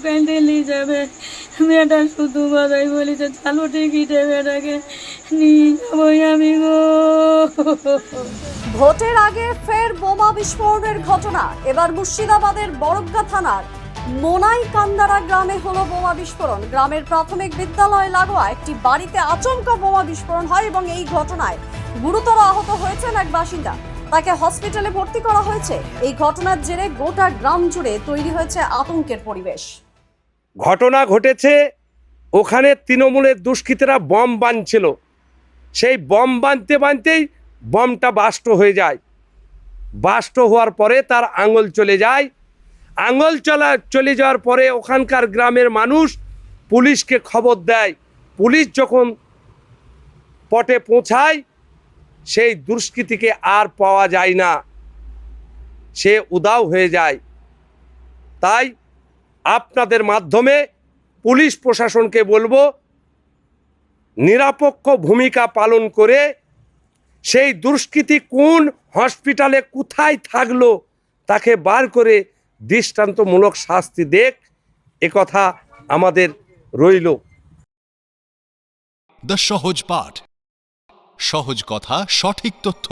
Canteen নিয়ে যাবে। মেয়েটা শুধু কথাই বলেছে চালু টিকিটে মেয়েটাকে নিয়ে যাবো আমি গো। ভোটের আগে ফের বোমা বিস্ফোরণের ঘটনা। এবার মুর্শিদাবাদের বড়গ্গা থানার মোনাই কান্দারা গ্রামে হলো বোমা বিস্ফোরণ। গ্রামের প্রাথমিক বিদ্যালয় লাগোয়া একটি বাড়িতে আচমকা বোমা বিস্ফোরণ হয় এবং এই ঘটনায় গুরুতর আহত হয়েছেন এক বাসিন্দা। তাকে হসপিটালে ভর্তি করা হয়েছে। এই ঘটনার জেরে গোটা গ্রাম জুড়ে তৈরি হয়েছে আতঙ্কের পরিবেশ। ঘটনা ঘটেছে ওখানে তৃণমূলের দুষ্কৃতীরা বম বাঁধছিল। সেই বম বাঁধতে বাঁধতেই বমটা বাস্ট হয়ে যায়। বাস্ট হওয়ার পরে তার আঙুল চলে যায়। আঙুল চলে যাওয়ার পরে ওখানকার গ্রামের মানুষ পুলিশকে খবর দেয়। পুলিশ যখন পটে পৌঁছায় সেই দুষ্কৃতীকে আর পাওয়া যায় না, সে উধাও হয়ে যায়। তাই আপনাদের মাধ্যমে পুলিশ প্রশাসনকে বলবো, নিরপেক্ষ ভূমিকা পালন করে সেই দুষ্কৃতী কোন হসপিটালে কোথায় থাকলো তাকে বার করে দৃষ্টান্তমূলক শাস্তি দেখ, একথা আমাদের রইল। দ্য সহজ পাঠ, সহজ কথা, সঠিক তথ্য।